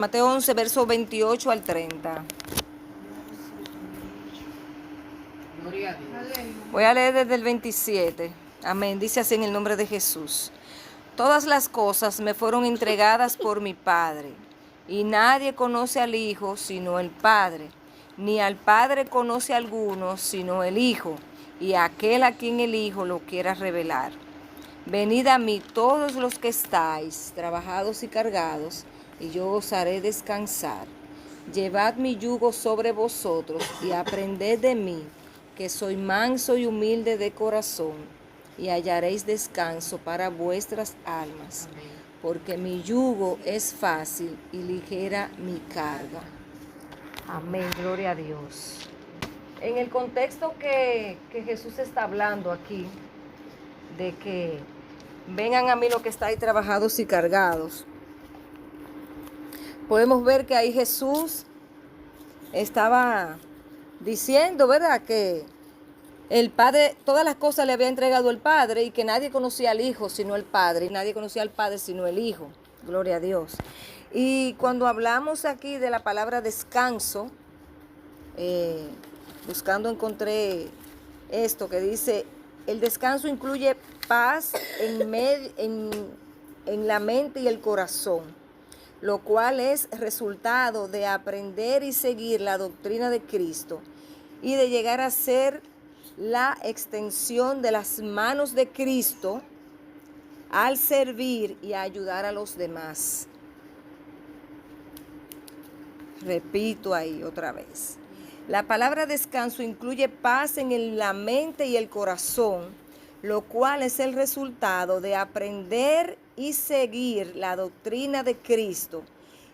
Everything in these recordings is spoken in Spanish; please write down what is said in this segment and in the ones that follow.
Mateo 11, versos 28 al 30. Gloria a Dios. Voy a leer desde el 27. Amén. Dice así en el nombre de Jesús. Todas las cosas me fueron entregadas por mi Padre, y nadie conoce al Hijo sino el Padre, ni al Padre conoce a alguno sino el Hijo, y aquel a quien el Hijo lo quiera revelar. Venid a mí todos los que estáis trabajados y cargados, y yo os haré descansar. Llevad mi yugo sobre vosotros y aprended de mí, que soy manso y humilde de corazón, y hallaréis descanso para vuestras almas, porque mi yugo es fácil y ligera mi carga. Amén, gloria a Dios. En el contexto que Jesús está hablando aquí, de que vengan a mí los que estáis trabajados y cargados, podemos ver que ahí Jesús estaba diciendo, ¿verdad?, que el Padre, todas las cosas le había entregado el Padre, y que nadie conocía al Hijo sino el Padre, y nadie conocía al Padre sino el Hijo. Gloria a Dios. Y cuando hablamos aquí de la palabra descanso, buscando encontré esto que dice: el descanso incluye paz en la mente y el corazón, lo cual es resultado de aprender y seguir la doctrina de Cristo y de llegar a ser la extensión de las manos de Cristo al servir y ayudar a los demás. Repito ahí otra vez. La palabra descanso incluye paz en la mente y el corazón, lo cual es el resultado de aprender y seguir la doctrina de Cristo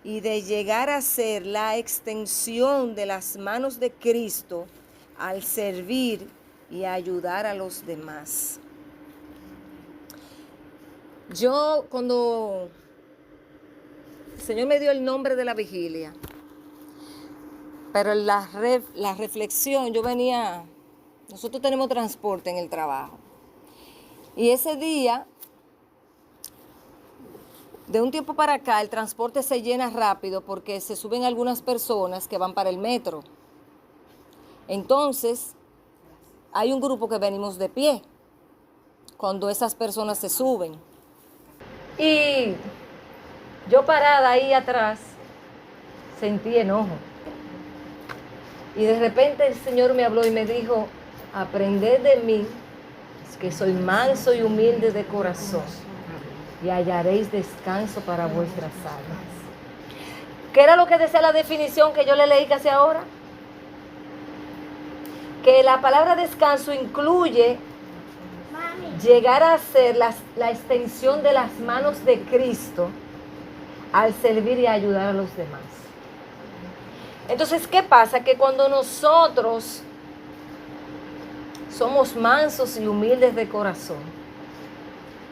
y de llegar a ser la extensión de las manos de Cristo al servir y ayudar a los demás. Yo, cuando el Señor me dio el nombre de la vigilia, pero la reflexión, nosotros tenemos transporte en el trabajo, y ese día, de un tiempo para acá, el transporte se llena rápido porque se suben algunas personas que van para el metro. Entonces, hay un grupo que venimos de pie cuando esas personas se suben. Y yo parada ahí atrás, sentí enojo. Y de repente el Señor me habló y me dijo: aprended de mí, que soy manso y humilde de corazón, y hallaréis descanso para vuestras almas. ¿Qué era lo que decía la definición que yo le leí casi ahora? Que la palabra descanso incluye llegar a ser la extensión de las manos de Cristo al servir y ayudar a los demás. Entonces, ¿qué pasa? Que cuando nosotros somos mansos y humildes de corazón,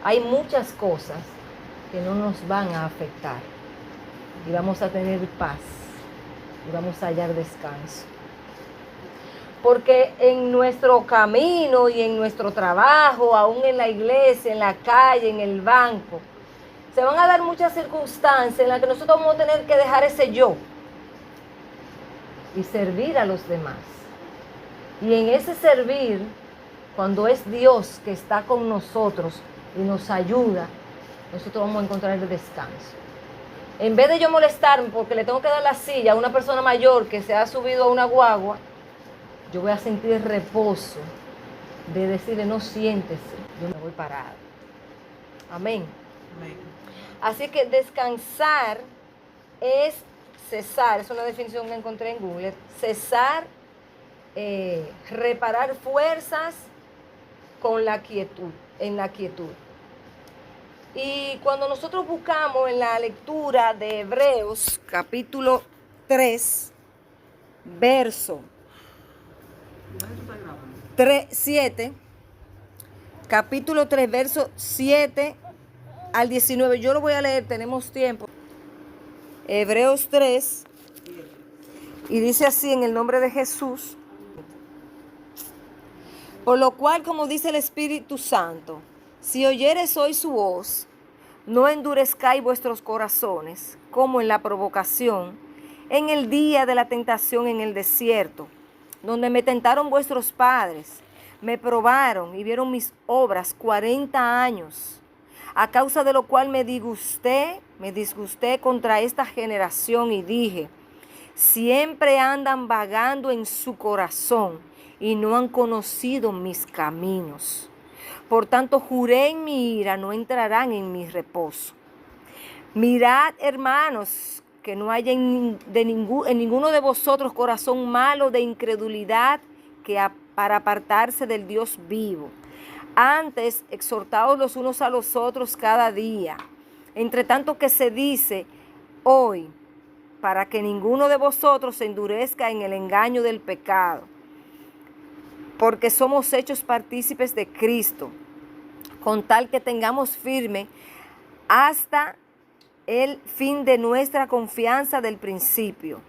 hay muchas cosas que no nos van a afectar, y vamos a tener paz, y vamos a hallar descanso. Porque en nuestro camino y en nuestro trabajo, aún en la iglesia, en la calle, en el banco, se van a dar muchas circunstancias en las que nosotros vamos a tener que dejar ese yo y servir a los demás. Y en ese servir, cuando es Dios que está con nosotros y nos ayuda, nosotros vamos a encontrar el descanso. En vez de yo molestarme porque le tengo que dar la silla a una persona mayor que se ha subido a una guagua, yo voy a sentir reposo de decirle: no, siéntese, yo me voy parado. Amén. Amén. Así que descansar es cesar, es una definición que encontré en Google: cesar, reparar fuerzas con la quietud, en la quietud. Y cuando nosotros buscamos en la lectura de Hebreos, capítulo 3, verso 7, capítulo 3, verso 7 al 19, yo lo voy a leer, tenemos tiempo. Hebreos 3, y dice así en el nombre de Jesús: por lo cual, como dice el Espíritu Santo, si oyeres hoy su voz, no endurezcáis vuestros corazones, como en la provocación, en el día de la tentación en el desierto, donde me tentaron vuestros padres, me probaron y vieron mis obras 40 años, a causa de lo cual me disgusté contra esta generación y dije, siempre andan vagando en su corazón y no han conocido mis caminos. Por tanto, juré en mi ira, no entrarán en mi reposo. Mirad, hermanos, que no haya en ninguno de vosotros corazón malo de incredulidad para apartarse del Dios vivo. Antes, exhortaos los unos a los otros cada día, entre tanto que se dice hoy, para que ninguno de vosotros se endurezca en el engaño del pecado, porque somos hechos partícipes de Cristo, con tal que tengamos firme hasta el fin de nuestra confianza del principio.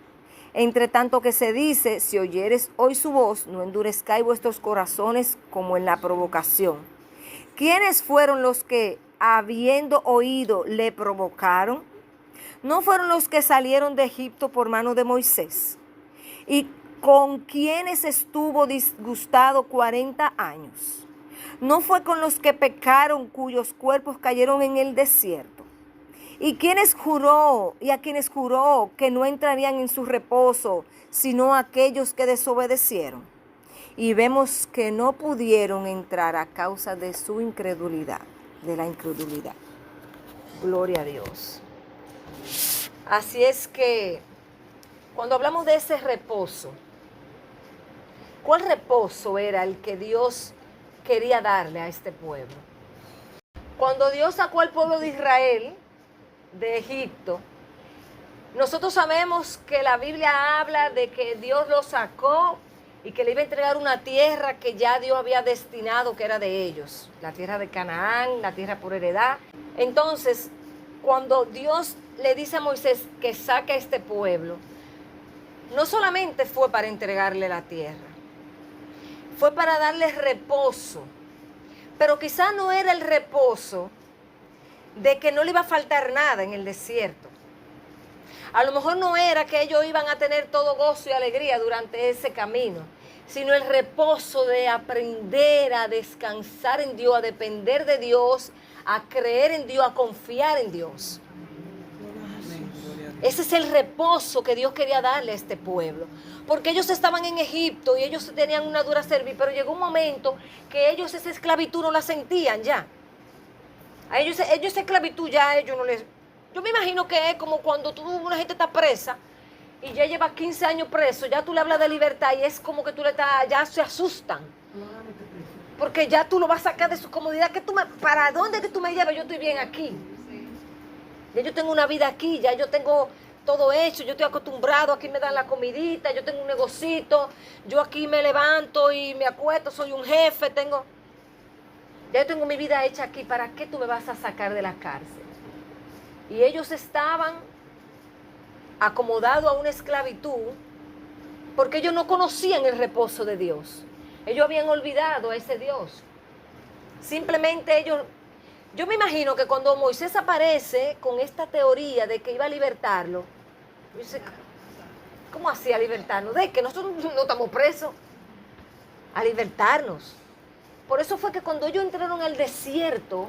Entre tanto que se dice, si oyeres hoy su voz, no endurezcáis vuestros corazones como en la provocación. ¿Quiénes fueron los que, habiendo oído, le provocaron? ¿No fueron los que salieron de Egipto por mano de Moisés? ¿Y con quienes estuvo disgustado 40 años? ¿No fue con los que pecaron, cuyos cuerpos cayeron en el desierto? ¿Y a quienes juró que no entrarían en su reposo, sino aquellos que desobedecieron? Y vemos que no pudieron entrar a causa de su incredulidad, de la incredulidad. Gloria a Dios. Así es que cuando hablamos de ese reposo, ¿cuál reposo era el que Dios quería darle a este pueblo? Cuando Dios sacó al pueblo de Israel de Egipto, nosotros sabemos que la Biblia habla de que Dios lo sacó y que le iba a entregar una tierra que ya Dios había destinado que era de ellos, la tierra de Canaán, la tierra por heredad. Entonces, cuando Dios le dice a Moisés que saque a este pueblo, no solamente fue para entregarle la tierra, fue para darle reposo, pero quizá no era el reposo de que no le iba a faltar nada en el desierto. A lo mejor no era que ellos iban a tener todo gozo y alegría durante ese camino, sino el reposo de aprender a descansar en Dios, a depender de Dios, a creer en Dios, a confiar en Dios. Ese es el reposo que Dios quería darle a este pueblo. Porque ellos estaban en Egipto y ellos tenían una dura servir, pero llegó un momento que ellos esa esclavitud no la sentían ya. A ellos esa esclavitud ya a ellos no les... Yo me imagino que es como cuando una gente está presa y ya lleva 15 años preso, ya tú le hablas de libertad y es como que ya se asustan. Porque ya tú lo vas a sacar de su comodidad. ¿Para dónde que tú me llevas? Yo estoy bien aquí. Ya yo tengo una vida aquí, ya yo tengo todo hecho, yo estoy acostumbrado, aquí me dan la comidita, yo tengo un negocito, yo aquí me levanto y me acuesto, soy un jefe, ya yo tengo mi vida hecha aquí, ¿para qué tú me vas a sacar de la cárcel? Y ellos estaban acomodados a una esclavitud porque ellos no conocían el reposo de Dios. Ellos habían olvidado a ese Dios. Simplemente yo me imagino que cuando Moisés aparece con esta teoría de que iba a libertarlo, dice, ¿cómo hacía libertarnos? De que nosotros no estamos presos, a libertarnos. Por eso fue que cuando ellos entraron al desierto,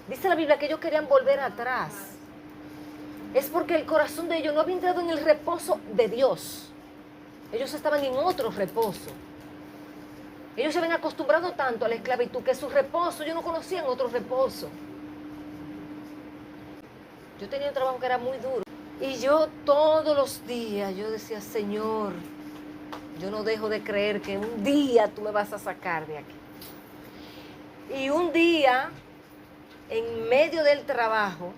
dice la Biblia que ellos querían volver atrás. Es porque el corazón de ellos no había entrado en el reposo de Dios. Ellos estaban en otro reposo. Ellos se habían acostumbrado tanto a la esclavitud que su reposo, ellos no conocían otro reposo. Yo tenía un trabajo que era muy duro. Y yo todos los días, yo decía, Señor, yo no dejo de creer que un día tú me vas a sacar de aquí. Y un día, en medio del trabajo,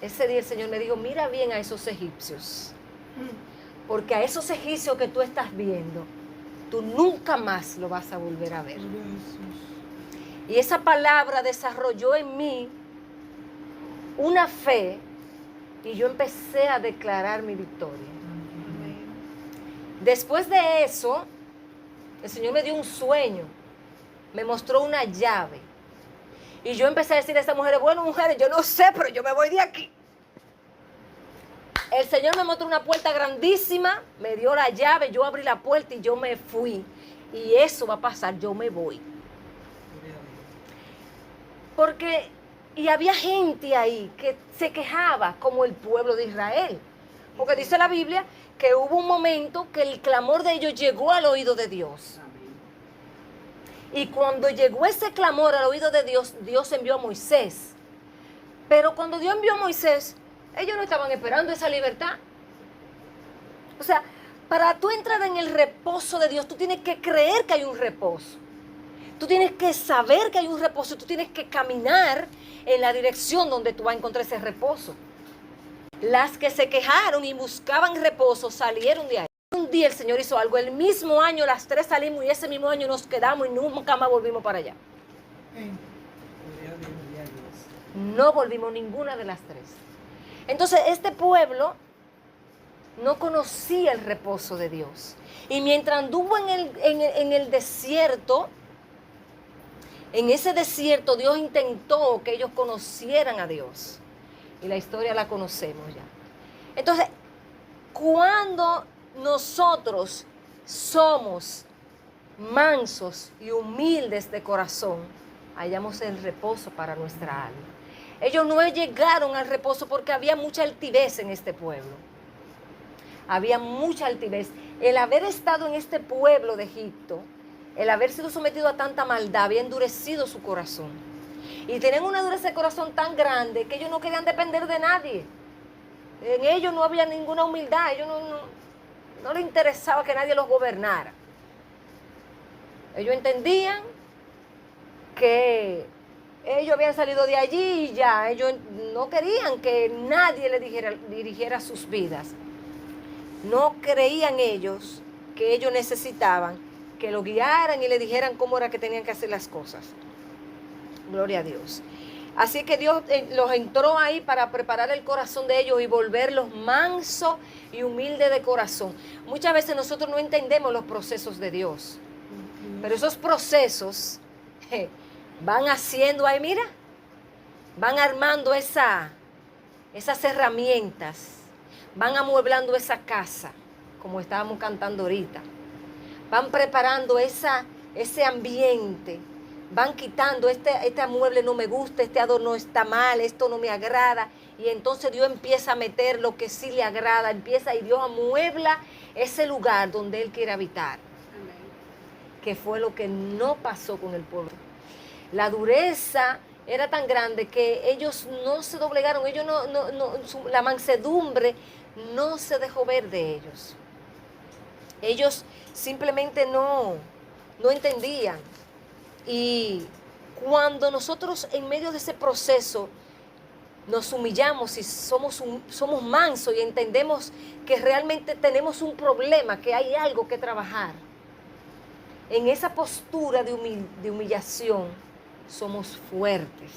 ese día el Señor me dijo, mira bien a esos egipcios. Porque a esos egipcios que tú estás viendo, tú nunca más lo vas a volver a ver. Y esa palabra desarrolló en mí una fe y yo empecé a declarar mi victoria. Después de eso, el Señor me dio un sueño, me mostró una llave. Y yo empecé a decir a esas mujeres, bueno, mujeres, yo no sé, pero yo me voy de aquí. El Señor me mostró una puerta grandísima, me dio la llave, yo abrí la puerta y yo me fui. Y eso va a pasar, yo me voy. Porque, y había gente ahí que se quejaba como el pueblo de Israel. Porque dice la Biblia que hubo un momento que el clamor de ellos llegó al oído de Dios. Y cuando llegó ese clamor al oído de Dios, Dios envió a Moisés. Pero cuando Dios envió a Moisés, ellos no estaban esperando esa libertad. O sea, para tú entrar en el reposo de Dios, tú tienes que creer que hay un reposo. Tú tienes que saber que hay un reposo. Tú tienes que caminar en la dirección donde tú vas a encontrar ese reposo. Las que se quejaron y buscaban reposo salieron de ahí. Un día el Señor hizo algo. El mismo año las tres salimos y ese mismo año nos quedamos y nunca más volvimos para allá. No volvimos ninguna de las tres. Entonces este pueblo no conocía el reposo de Dios. Y mientras anduvo en el desierto, en ese desierto Dios intentó que ellos conocieran a Dios. Y la historia la conocemos ya. Entonces, cuando nosotros somos mansos y humildes de corazón, hallamos el reposo para nuestra alma. Ellos no llegaron al reposo porque había mucha altivez en este pueblo. Había mucha altivez. El haber estado en este pueblo de Egipto, el haber sido sometido a tanta maldad, había endurecido su corazón. Y tenían una dureza de corazón tan grande que ellos no querían depender de nadie. En ellos no había ninguna humildad. Ellos no les interesaba que nadie los gobernara. Ellos entendían que ellos habían salido de allí y ya. Ellos no querían que nadie les dirigiera sus vidas. No creían ellos que ellos necesitaban que lo guiaran y le dijeran cómo era que tenían que hacer las cosas. Gloria a Dios. Así que Dios los entró ahí para preparar el corazón de ellos y volverlos mansos y humildes de corazón. Muchas veces nosotros no entendemos los procesos de Dios. Pero esos procesos van haciendo ahí, mira, van armando esas herramientas, van amueblando esa casa, como estábamos cantando ahorita. Van preparando ese ambiente. Van quitando, este mueble no me gusta, este adorno está mal, esto no me agrada. Y entonces Dios empieza a meter lo que sí le agrada, y Dios amuebla ese lugar donde Él quiere habitar. Amén. Que fue lo que no pasó con el pueblo. La dureza era tan grande que ellos no se doblegaron, ellos la mansedumbre no se dejó ver de ellos. Ellos simplemente no entendían. Y cuando nosotros en medio de ese proceso nos humillamos y somos mansos y entendemos que realmente tenemos un problema, que hay algo que trabajar, en esa postura de humillación somos fuertes.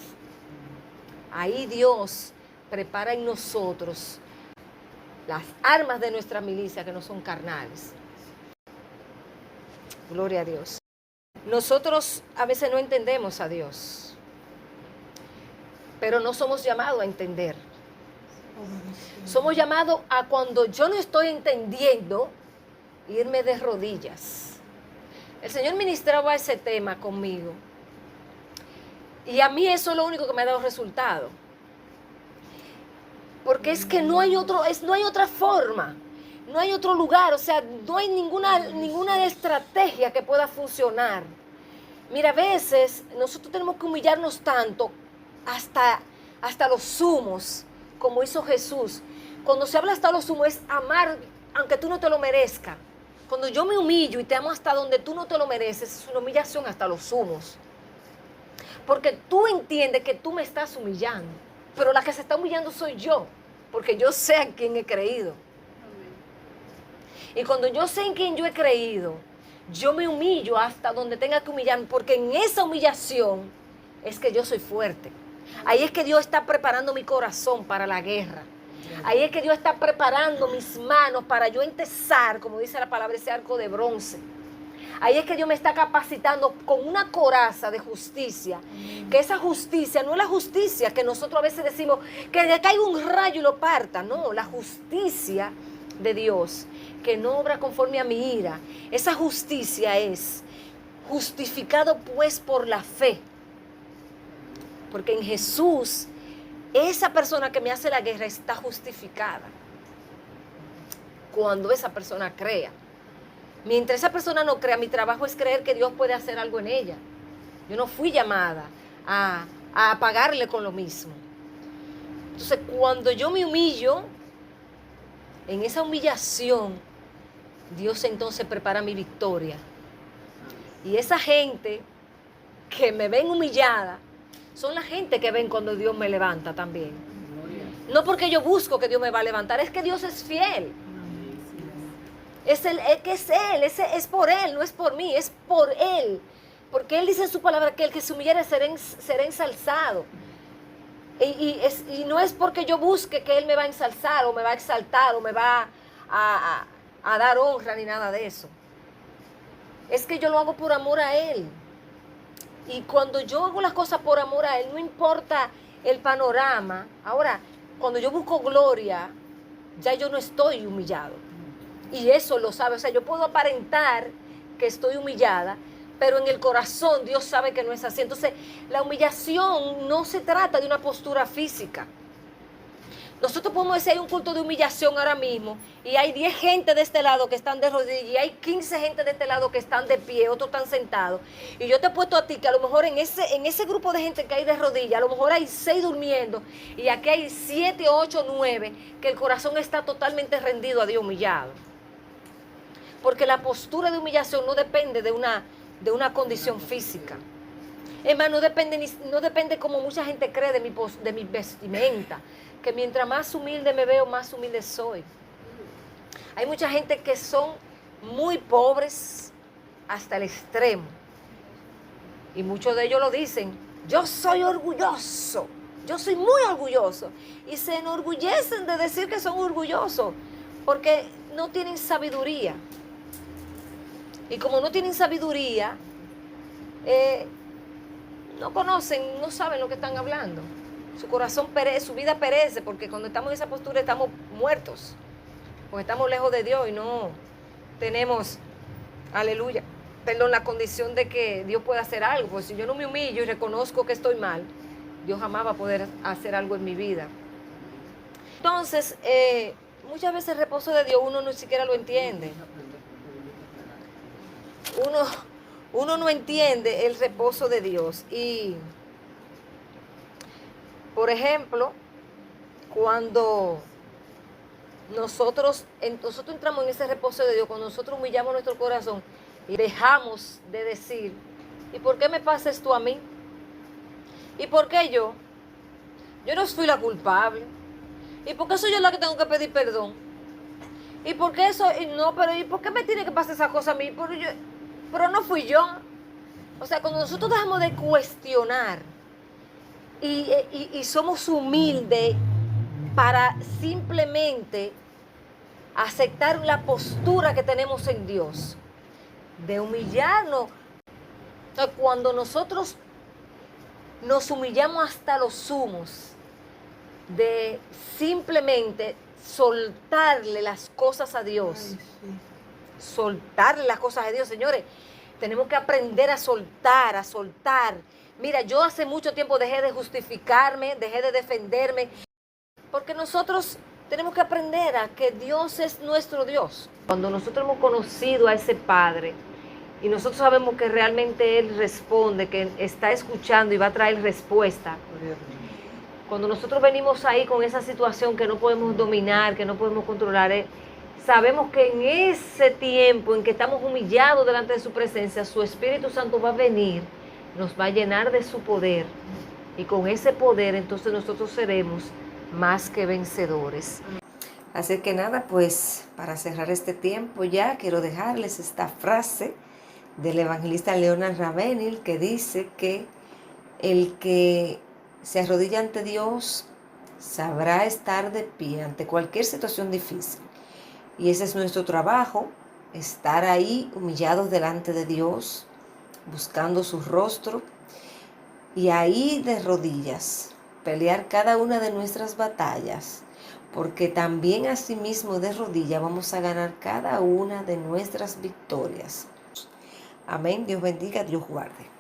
Ahí Dios prepara en nosotros las armas de nuestra milicia que no son carnales. Gloria a Dios. Nosotros a veces no entendemos a Dios, pero no somos llamados a entender. Somos llamados a, cuando yo no estoy entendiendo, irme de rodillas. El Señor ministraba ese tema conmigo y a mí eso es lo único que me ha dado resultado. Porque es que no hay otra forma. No hay otro lugar, o sea, no hay ninguna estrategia que pueda funcionar. Mira, a veces nosotros tenemos que humillarnos tanto hasta los sumos, como hizo Jesús. Cuando se habla hasta los sumos es amar aunque tú no te lo merezcas. Cuando yo me humillo y te amo hasta donde tú no te lo mereces, es una humillación hasta los sumos. Porque tú entiendes que tú me estás humillando, pero la que se está humillando soy yo, porque yo sé en quién he creído. Y cuando yo sé en quién yo he creído, yo me humillo hasta donde tenga que humillarme, porque en esa humillación es que yo soy fuerte. Ahí es que Dios está preparando mi corazón para la guerra. Ahí es que Dios está preparando mis manos para yo entesar, como dice la palabra, ese arco de bronce. Ahí es que Dios me está capacitando con una coraza de justicia. Que esa justicia no es la justicia que nosotros a veces decimos que le caiga un rayo y lo parta. No, la justicia de Dios que no obra conforme a mi ira. Esa justicia es justificado pues por la fe. Porque en Jesús, esa persona que me hace la guerra está justificada. Cuando esa persona crea. Mientras esa persona no crea, mi trabajo es creer que Dios puede hacer algo en ella. Yo no fui llamada a pagarle con lo mismo. Entonces, cuando yo me humillo, en esa humillación, Dios entonces prepara mi victoria. Y esa gente que me ven humillada, son la gente que ven cuando Dios me levanta también. No porque yo busco que Dios me va a levantar, es que Dios es fiel. Es es por Él, no es por mí, es por Él. Porque Él dice en su palabra que el que se humillare será ensalzado. Y no es porque yo busque que Él me va a ensalzar o me va a exaltar o me va a dar honra ni nada de eso. Es que yo lo hago por amor a Él. Y cuando yo hago las cosas por amor a Él, no importa el panorama. Ahora, cuando yo busco gloria, ya yo no estoy humillado. Y eso lo sabe. O sea, yo puedo aparentar que estoy humillada, pero en el corazón Dios sabe que no es así. Entonces, la humillación no se trata de una postura física. Nosotros podemos decir, hay un culto de humillación ahora mismo, y hay 10 gente de este lado que están de rodillas, y hay 15 gente de este lado que están de pie, otros están sentados. Y yo te he puesto a ti que a lo mejor en ese grupo de gente que hay de rodillas, a lo mejor hay 6 durmiendo, y aquí hay 7, 8, 9, que el corazón está totalmente rendido a Dios, humillado. Porque la postura de humillación no depende de una condición física. Es más, no depende como mucha gente cree de mi vestimenta, que mientras más humilde me veo, más humilde soy. Hay mucha gente que son muy pobres hasta el extremo. Y muchos de ellos lo dicen, yo soy orgulloso, yo soy muy orgulloso. Y se enorgullecen de decir que son orgullosos, porque no tienen sabiduría. Y como no tienen sabiduría, no conocen, no saben lo que están hablando. Su corazón perece, su vida perece, porque cuando estamos en esa postura estamos muertos. Porque estamos lejos de Dios y no tenemos, aleluya, la condición de que Dios pueda hacer algo. Pues si yo no me humillo y reconozco que estoy mal, Dios jamás va a poder hacer algo en mi vida. Entonces, muchas veces el reposo de Dios uno ni siquiera lo entiende. Uno no entiende el reposo de Dios. Y, por ejemplo, cuando nosotros entramos en ese reposo de Dios, cuando nosotros humillamos nuestro corazón y dejamos de decir, ¿y por qué me pasa esto a mí? ¿Y por qué yo? Yo no fui la culpable. ¿Y por qué soy yo la que tengo que pedir perdón? ¿Y por qué eso? ¿Y por qué me tiene que pasar esa cosa a mí? Pero no fui yo. O sea, cuando nosotros dejamos de cuestionar y somos humildes para simplemente aceptar la postura que tenemos en Dios, de humillarnos. Entonces, cuando nosotros nos humillamos hasta los sumos, de simplemente soltarle las cosas a Dios, soltarle las cosas a Dios, señores, tenemos que aprender a soltar. Mira, yo hace mucho tiempo dejé de justificarme, dejé de defenderme, porque nosotros tenemos que aprender a que Dios es nuestro Dios. Cuando nosotros hemos conocido a ese Padre y nosotros sabemos que realmente Él responde, que está escuchando y va a traer respuesta. Cuando nosotros venimos ahí con esa situación que no podemos dominar, que no podemos controlar, sabemos que en ese tiempo en que estamos humillados delante de su presencia, su Espíritu Santo va a venir, nos va a llenar de su poder. Y con ese poder entonces nosotros seremos más que vencedores. Así que nada, pues para cerrar este tiempo ya quiero dejarles esta frase del evangelista Leonard Ravenhill, que dice que el que se arrodilla ante Dios sabrá estar de pie ante cualquier situación difícil. Y ese es nuestro trabajo, estar ahí humillados delante de Dios, buscando su rostro y ahí de rodillas, pelear cada una de nuestras batallas, porque también asimismo de rodillas vamos a ganar cada una de nuestras victorias. Amén. Dios bendiga, Dios guarde.